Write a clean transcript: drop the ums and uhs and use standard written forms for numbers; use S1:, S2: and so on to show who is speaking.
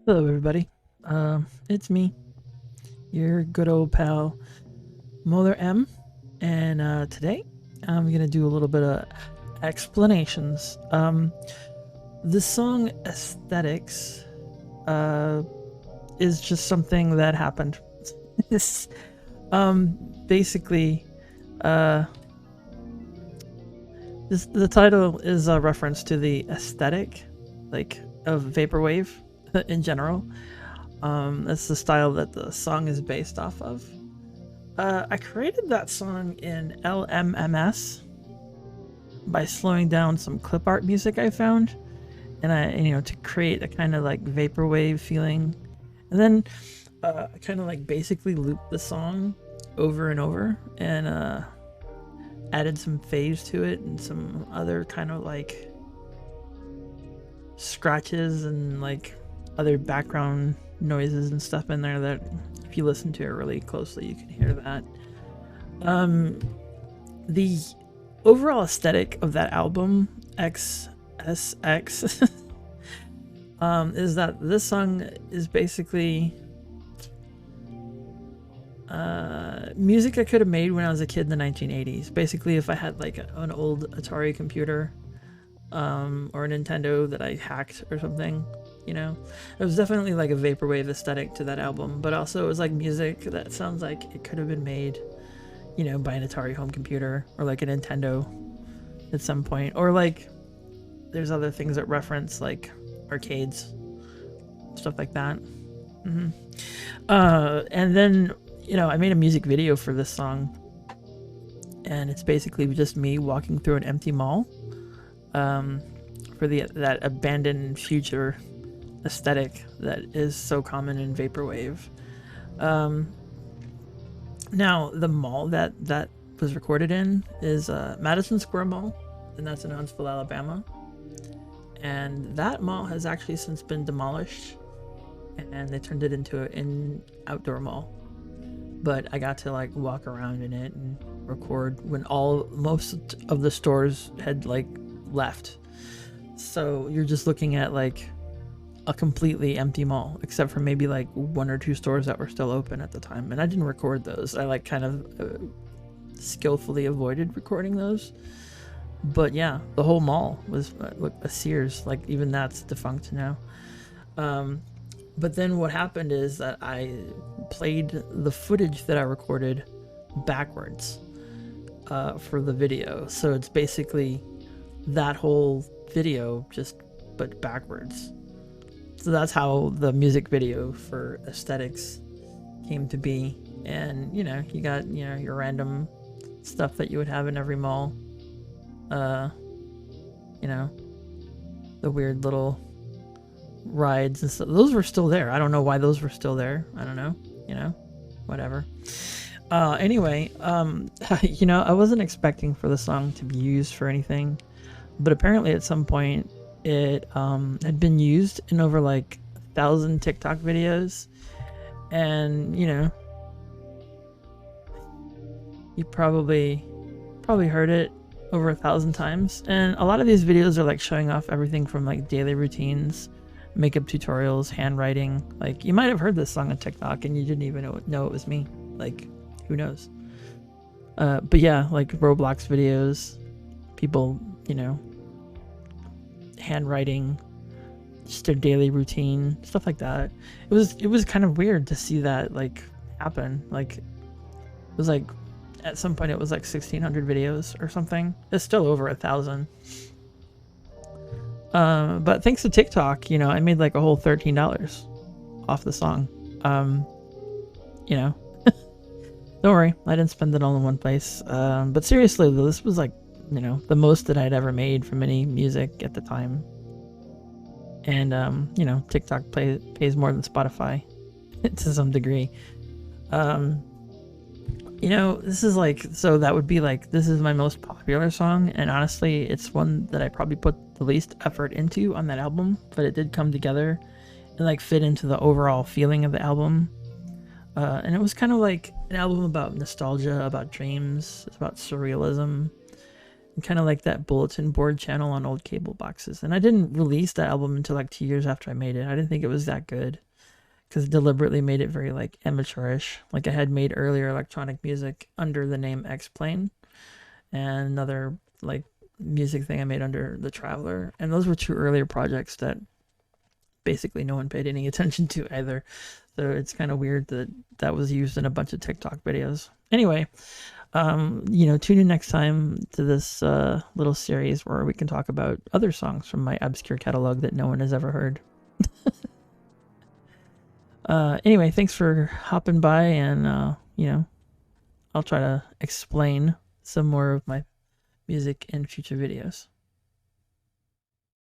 S1: Hello, everybody. It's me, your good old pal, Molar M, and today I'm gonna do a little bit of explanations. The song "Aesthetics" uh, is just something that happened. This, basically, uh, the title is a reference to the aesthetic, like of vaporwave in general. That's the style that the song is based off of. I created that song in LMMS by slowing down some clip art music I found, and to create a kind of like vaporwave feeling, and then I kind of like basically looped the song over and over, and added some phase to it and some other kind of like scratches and like other background noises and stuff in there that if you listen to it really closely you can hear that. The overall aesthetic of that album XSX is that this song is basically music I could have made when I was a kid in the 1980s. Basically, if I had like an old Atari computer or a Nintendo that I hacked or something, it was definitely like a vaporwave aesthetic to that album, but also it was like music that sounds like it could have been made, by an Atari home computer or like a Nintendo at some point, or like there's other things that reference like arcades, stuff like that. And then I made a music video for this song, and it's basically just me walking through an empty mall for that abandoned future aesthetic that is so common in vaporwave. Now the mall that was recorded in is Madison Square Mall, and that's in Huntsville, Alabama. And that mall has actually since been demolished, and they turned it into an outdoor mall. But I got to like walk around in it and record when most of the stores had like left. So you're just looking at like a completely empty mall, except for maybe like one or two stores that were still open at the time. And I didn't record those. I like kind of skillfully avoided recording those. But yeah, the whole mall was a Sears. Like even that's defunct now. But then what happened is that I played the footage that I recorded backwards for the video. So it's basically that whole video but backwards. So that's how the music video for Aesthetics came to be. And you got your random stuff that you would have in every mall. The weird little rides and stuff. Those were still there. I don't know why those were still there. I don't know. Whatever. Anyway, I wasn't expecting for the song to be used for anything, but apparently at some point it had been used in over like 1,000 TikTok videos, and you probably heard it over 1,000 times. And a lot of these videos are like showing off everything from like daily routines, makeup tutorials, handwriting. Like you might have heard this song on TikTok and you didn't even know it was me. Like who knows? But yeah, like Roblox videos, people, handwriting, just their daily routine, stuff like that. It was kind of weird to see that like happen. Like it was like at some point it was like 1,600 videos or something. It's still over 1,000. But thanks to TikTok, I made like a whole $13 off the song. Don't worry, I didn't spend it all in one place. But seriously though, this was like, the most that I'd ever made from any music at the time. And, TikTok pays more than Spotify to some degree. This is like, so that would be like, this is my most popular song, and honestly it's one that I probably put the least effort into on that album, but it did come together and like fit into the overall feeling of the album. And it was kind of like an album about nostalgia, about dreams, it's about surrealism, kind of like that bulletin board channel on old cable boxes. And I didn't release that album until like 2 years after I made it. I didn't think it was that good because it deliberately made it very like amateurish. Like I had made earlier electronic music under the name X-Plane, and another like music thing I made under The Traveler. And those were two earlier projects that basically no one paid any attention to either. So it's kind of weird that that was used in a bunch of TikTok videos. Anyway, tune in next time to this little series where we can talk about other songs from my obscure catalog that no one has ever heard. Anyway, thanks for hopping by, and I'll try to explain some more of my music in future videos.